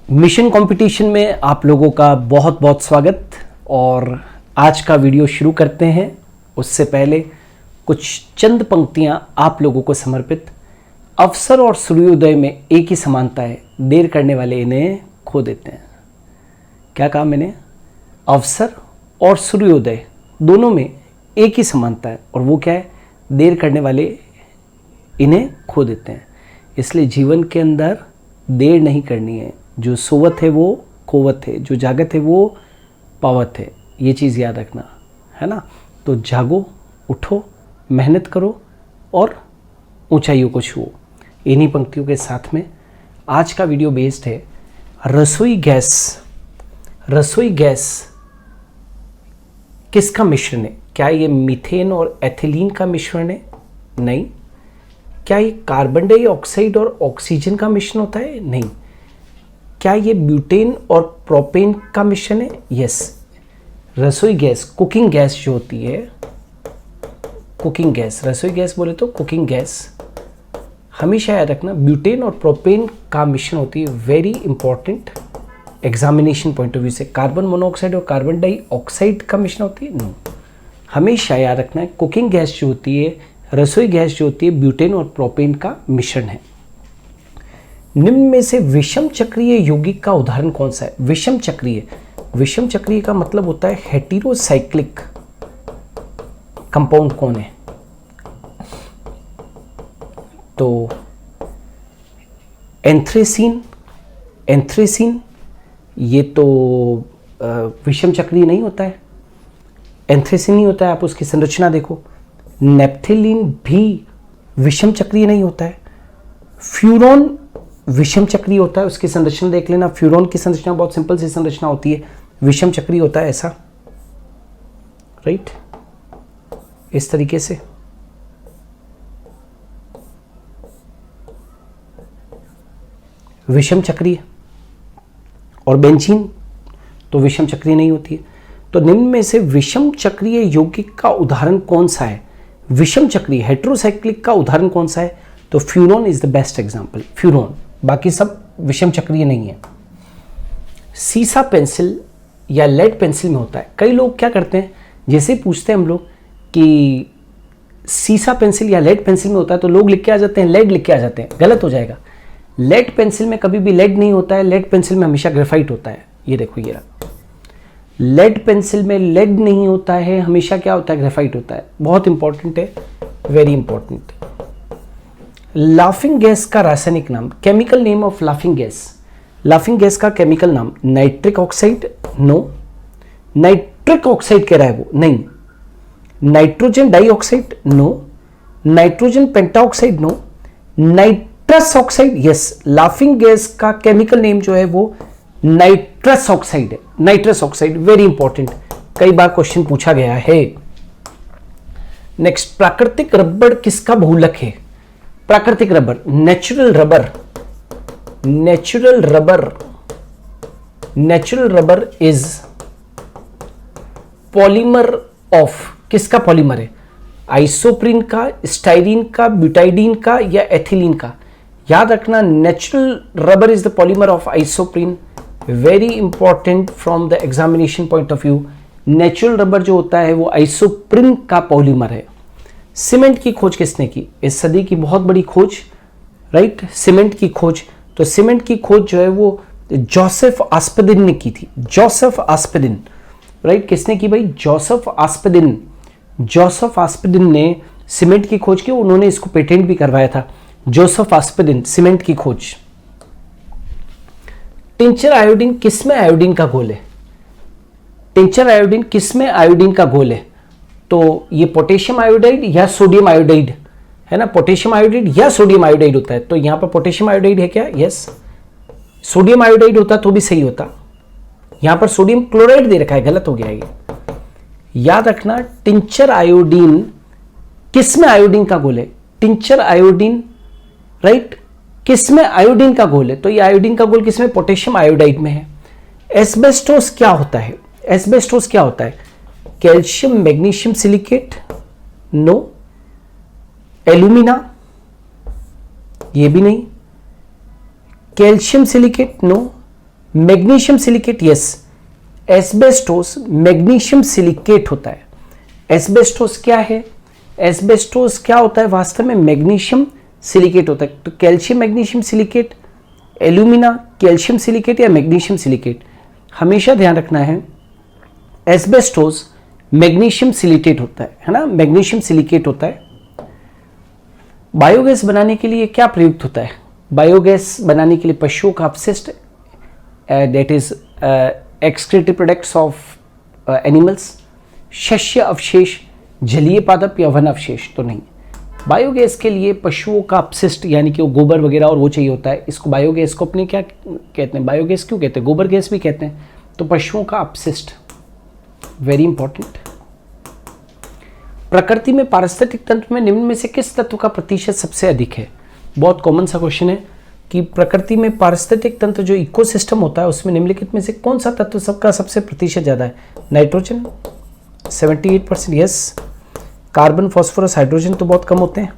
Mission competition में आप लोगों का बहुत बहुत स्वागत। और आज का वीडियो शुरू करते हैं उससे पहले कुछ चंद पंक्तियां आप लोगों को समर्पित। अवसर और सूर्योदय में एक ही समानता है, देर करने वाले इन्हें खो देते हैं। क्या कहा मैंने? अवसर और सूर्योदय दोनों में एक ही समानता है, और वो क्या है? देर करने वाले इन्हें खो देते हैं। इसलिए जीवन के अंदर देर नहीं करनी है। जो सोवत है वो खोवत है, जो जागत है वो पावत है। ये चीज़ याद रखना है ना। तो जागो, उठो, मेहनत करो और ऊंचाइयों को छुओ। इन्हीं पंक्तियों के साथ में आज का वीडियो बेस्ड है रसोई गैस। रसोई गैस किसका मिश्रण है? क्या ये मीथेन और एथिलीन का मिश्रण है? नहीं। क्या ये कार्बन डाइऑक्साइड और ऑक्सीजन का मिश्रण होता है? नहीं। क्या ये ब्यूटेन और प्रोपेन का मिश्रण है? यस। रसोई गैस, कुकिंग गैस जो होती है, कुकिंग गैस, रसोई गैस बोले तो कुकिंग गैस, हमेशा याद रखना ब्यूटेन और प्रोपेन का मिश्रण होती है। Very important examination point of view से। कार्बन मोनोऑक्साइड और कार्बन डाइऑक्साइड का मिश्रण होती है? नो। हमेशा याद रखना है कुकिंग गैस जो होती है, रसोई गैस जो होती है, ब्यूटेन और प्रोपेन का मिश्रण है। निम्न में से विषम चक्रीय यौगिक का उदाहरण कौन सा है? विषम चक्रीय, विषम चक्रीय का मतलब होता है हेटेरोसाइक्लिक कंपाउंड कौन है? तो एंथ्रेसीन, एंथ्रेसीन ये तो विषम चक्रीय नहीं होता है। एंथ्रेसीन नहीं होता है, आप उसकी संरचना देखो। नेप्थेलीन भी विषम चक्रीय नहीं होता है। फ्यूरॉन विषम चक्रीय होता है, उसकी संरचना देख लेना। फ्यूरॉन की संरचना बहुत सिंपल सी संरचना होती है, विषम चक्रीय होता है ऐसा, राइट? इस तरीके से विषम चक्रीय। और बेंजीन तो विषम चक्रीय नहीं होती है। तो निम्न में से विषम चक्रीय यौगिक का उदाहरण कौन सा है? विषम चक्रीय हेटेरोसाइक्लिक का उदाहरण कौन सा है? तो furan is the best example, furan. बाकी सब विषम चक्रीय नहीं है। सीसा पेंसिल या लेड पेंसिल में होता है। कई लोग क्या करते हैं, जैसे पूछते हैं हम लोग कि सीसा पेंसिल या लेड पेंसिल में होता है, तो लोग लिख के आ जाते हैं लेड, लिख के आ जाते हैं। गलत हो जाएगा। लेड पेंसिल में कभी भी लेड नहीं होता है। लेड पेंसिल में हमेशा ग्रेफाइट होता है। ये देखो, ये रहा। लेड पेंसिल में लेड नहीं होता है, हमेशा क्या होता है? ग्रेफाइट होता है। बहुत इंपॉर्टेंट है, वेरी इंपॉर्टेंट। लाफिंग गैस का रासायनिक नाम, chemical name of laughing gas. Laughing gas का केमिकल नाम nitric oxide? No. Nitric oxide कह रहा है वो? नहीं। Nitrogen dioxide? No. Nitrogen pentaoxide? No. Nitrous oxide? Yes. Laughing gas का केमिकल नेम जो है वो नाइट्रस ऑक्साइड है। नाइट्रस ऑक्साइड, वेरी इंपॉर्टेंट, कई बार क्वेश्चन पूछा गया है। नेक्स्ट, प्राकृतिक रबड़ किसका बहुलक है? प्राकृतिक rubber, natural rubber. Natural rubber, natural rubber is polymer of, किसका पॉलीमर है? आइसोप्रीन का, स्टाइरीन का, ब्यूटाइडीन का या एथिलीन का? याद रखना, natural rubber is the polymer of isoprene. Very important from the examination point of view. Natural rubber जो होता है वो आइसोप्रीन का पॉलीमर है। सीमेंट की खोज किसने की? इस सदी की बहुत बड़ी खोज, राइट? सीमेंट की खोज। तो सीमेंट की खोज जो है वो जोसेफ आस्पेदिन ने की थी। Joseph Aspdin, right? किसने की भाई? जोसेफ आस्पेदिन। जोसेफ आस्पेदिन ने सीमेंट की खोज की। उन्होंने इसको पेटेंट भी करवाया था। जोसेफ आस्पेदिन, सीमेंट की खोज। टिंचर आयोडीन किसमें आयोडीन का घोल है? टिंचर आयोडीन किसमें आयोडीन का घोल है? तो ये पोटेशियम आयोडाइड या सोडियम आयोडाइड है ना। पोटेशियम आयोडाइड या सोडियम आयोडाइड होता है। तो यहां पर पोटेशियम आयोडाइड है क्या? यस। सोडियम आयोडाइड होता तो भी सही होता। यहां पर सोडियम क्लोराइड दे रखा है, गलत हो गया ये। याद रखना, टिंचर आयोडीन किसमें आयोडीन का घोल है? टिंचर आयोडीन, राइट, किसमें आयोडीन का घोल है? तो ये आयोडीन का घोल किसमें? पोटेशियम आयोडाइड में है। एस्बेस्टोस क्या होता है? एस्बेस्टोस क्या होता है? Calcium magnesium silicate? No. Alumina? ये भी नहीं। Calcium silicate? No. Magnesium silicate, yes, asbestos magnesium silicate होता है। एस्बेस्टोस क्या है? एस्बेस्टोस क्या होता है? वास्तव में मैग्नीशियम सिलिकेट होता है। तो calcium magnesium silicate, alumina calcium silicate या मैग्नीशियम सिलिकेट, हमेशा ध्यान रखना है एस्बेस्टोस मैग्नीशियम सिलिकेट होता है ना, मैग्नीशियम सिलिकेट होता है। बायोगैस बनाने के लिए क्या प्रयुक्त होता है? बायोगैस बनाने के लिए पशुओं का अपशिष्ट, that is excretive products of animals, शस्य अवशेष, जलीय पादप या वन अवशेष तो नहीं। बायोगैस के लिए पशुओं का अपशिष्ट यानी कि वो गोबर वगैरह और वो चाहिए होता है। इसको बायोगैस को अपने क्या कहते हैं? बायोगैस क्यों कहते हैं? गोबर गैस भी कहते हैं। तो पशुओं का अपशिष्ट, वेरी इंपॉर्टेंट। प्रकृति में पारिस्थितिक तंत्र में निम्न में से किस तत्व का प्रतिशत सबसे अधिक है? बहुत कॉमन सा क्वेश्चन है कि प्रकृति में पारिस्थितिक तंत्र जो इकोसिस्टम होता है उसमें निम्नलिखित में से कौन सा तत्व सबका सबसे प्रतिशत ज्यादा है? Nitrogen 78%, yes. Carbon, phosphorus, hydrogen तो बहुत कम होते हैं,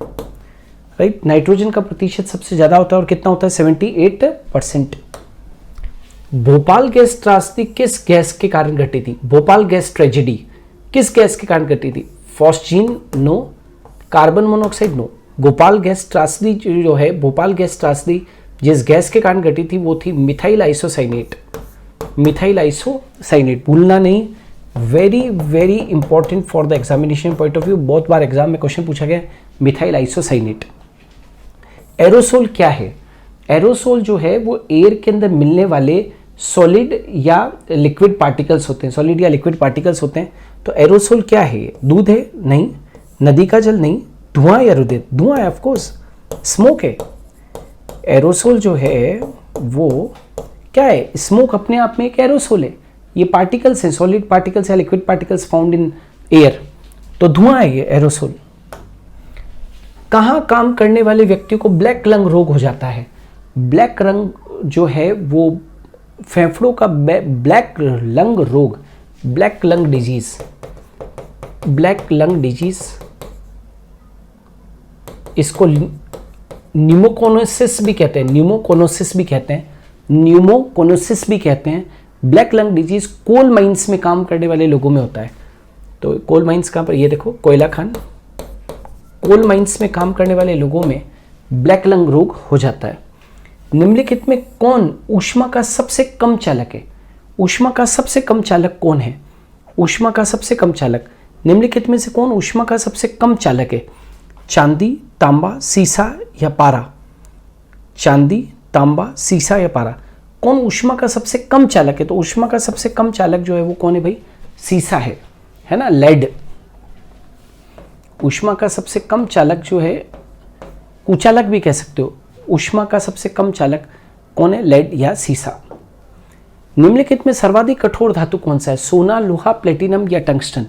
राइट। नाइट्रोजन का प्रतिशत सबसे ज्यादा होता है और कितना होता है? 78%। भोपाल गैस त्रासदी किस गैस के कारण घटी थी? भोपाल गैस ट्रेजेडी किस गैस के कारण घटी थी? Phosgene no, carbon monoxide no. Bhopal gas त्रासदी जो है, भोपाल गैस त्रासदी जिस गैस के कारण घटी थी वो थी मिथाइल आइसोसाइनेट। मिथाइल आइसोसाइनेट भूलना नहीं, very very important for the examination point of view. बहुत बार एग्जाम में क्वेश्चन पूछा गया, मिथाइल आइसोसाइनेट। एरोसोल क्या है? एरोसोल जो है वो एयर के अंदर मिलने वाले सॉलिड या लिक्विड पार्टिकल्स होते हैं, सॉलिड या लिक्विड पार्टिकल्स होते हैं। तो एरोसोल क्या है? दूध है? नहीं। नदी का जल? नहीं। धुआं या रुधिर? धुआं है, ऑफ कोर्स। स्मोक है। एरोसोल जो है वो क्या है? स्मोक अपने आप में एक एरोसोल है। ये पार्टिकल्स हैं, सॉलिड पार्टिकल्स या liquid particles found in air, तो धुआं है ये एरोसोल। कहाँ काम करने वाले व्यक्ति को ब्लैक लंग रोग हो जाता है? ब्लैक लंग जो है वो फेफड़ों का ब्लैक लंग रोग, black lung disease, black lung disease, इसको न्यूमोकोनोसिस भी कहते हैं, न्यूमोकोनोसिस भी कहते हैं, न्यूमोकोनोसिस भी कहते हैं। Black lung disease coal mines में काम करने वाले लोगों में होता है। तो कोल माइंस कहाँ पर? ये देखो, कोयला खान। कोल माइंस में काम करने वाले लोगों में ब्लैक लंग रोग हो जाता है। निम्नलिखित में कौन ऊष्मा का सबसे कम चालक है? ऊष्मा का सबसे कम चालक कौन है? ऊष्मा का सबसे कम चालक, निम्नलिखित में से कौन ऊष्मा का सबसे कम चालक है? चांदी, तांबा, सीसा या पारा? चांदी, तांबा, सीसा या पारा, कौन ऊष्मा का सबसे कम चालक है? तो ऊष्मा का सबसे कम चालक जो है वो कौन है भाई? सीसा है ना, लेड। ऊष्मा का सबसे कम चालक जो है, कुचालक भी कह सकते हो। ऊष्मा का सबसे कम चालक कौन है? लेड या सीसा। निम्नलिखित में सर्वाधिक कठोर धातु कौन सा है? सोना, लोहा, प्लेटिनम या टंगस्टन?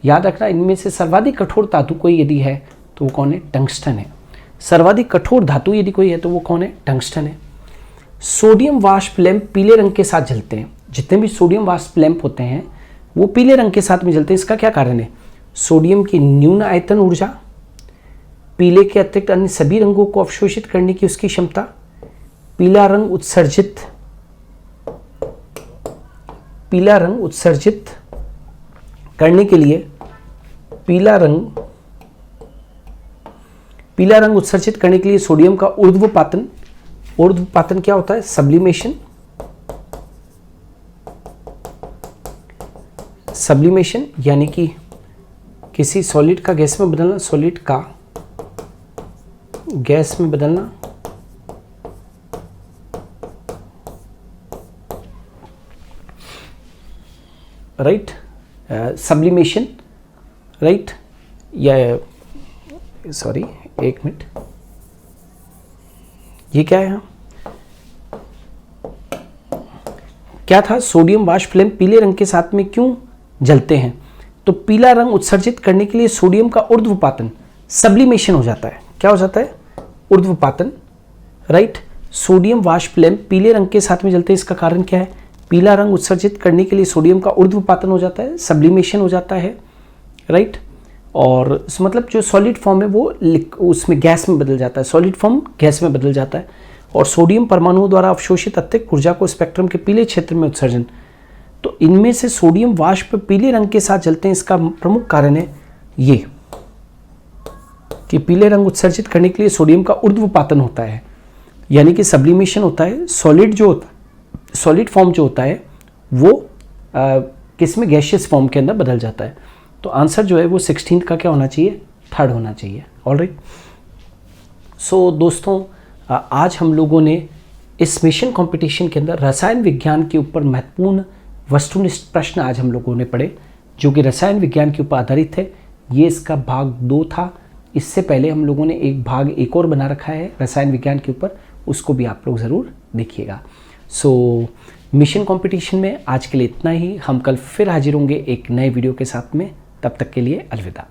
याद रखना, इनमें से सर्वाधिक कठोर धातु कोई यदि है तो वो कौन है? टंगस्टन है। सर्वाधिक कठोर धातु यदि कोई है तो वो कौन है? टंगस्टन है। सोडियम वाष्प लैंप पीले रंग के साथ जलते हैं। जितने भी सोडियम वाष्प लैंप होते हैं वो पीले रंग के साथ में जलते हैं। इसका क्या कारण है? सोडियम की न्यून आयतन ऊर्जा, पीले के अतिरिक्त अन्य सभी रंगों को अवशोषित करने की उसकी क्षमता, पीला रंग उत्सर्जित करने के लिए पीला रंग उत्सर्जित करने के लिए सोडियम का ऊर्ध्वपातन क्या होता है? सब्लिमेशन यानी कि किसी सॉलिड का गैस में बदलना, सॉलिड का गैस में बदलना। Right, sublimation, right. या सॉरी, एक मिनट, ये क्या है यहाँ? क्या था? सोडियम वाष्प लैंप पीले रंग के साथ में क्यों जलते हैं? तो पीला रंग उत्सर्जित करने के लिए सोडियम का ऊर्ध्वपातन, सब्लिमेशन हो जाता है। क्या हो जाता है? ऊर्ध्वपातन, राइट। सोडियम वाष्प लैंप पीले रंग के साथ में जलते हैं, इसका कारण क्या है? पीला रंग उत्सर्जित करने के लिए सोडियम का ऊर्ध्वपातन हो जाता है, सब्लिमेशन हो जाता है, राइट। और मतलब जो सॉलिड फॉर्म है वो उसमें गैस में बदल जाता है, सॉलिड फॉर्म गैस में बदल जाता है। और सोडियम परमाणुओं द्वारा अवशोषित अत्यधिक ऊर्जा को स्पेक्ट्रम के पीले क्षेत्र में उत्सर्जन। तो इनमें से सोडियम वाष्प पीले रंग के साथ जलते हैं। इसका प्रमुख कारण है ये कि पीले रंग उत्सर्जित करने के लिए सोडियम का ऊर्ध्वपातन होता है, यानी कि सब्लिमेशन होता है। सॉलिड फॉर्म जो होता है वो किसमें, गैशियस फॉर्म के अंदर बदल जाता है। तो आंसर जो है वो 16 का क्या होना चाहिए, 3rd होना चाहिए। ऑलराइट। सो दोस्तों, आज हम लोगों ने इस मिशन कंपटीशन के अंदर रसायन विज्ञान के ऊपर महत्वपूर्ण वस्तुनिष्ठ प्रश्न आज हम लोगों ने पढ़े, जो कि रसायन विज्ञान के ऊपर आधारित है। ये इसका भाग 2 था। इससे पहले हम लोगों ने एक भाग 1 और बना रखा है रसायन विज्ञान के ऊपर, उसको भी आप लोग ज़रूर देखिएगा। सो मिशन कंपटीशन में आज के लिए इतना ही। हम कल फिर हाजिर होंगे एक नए वीडियो के साथ में। तब तक के लिए अलविदा।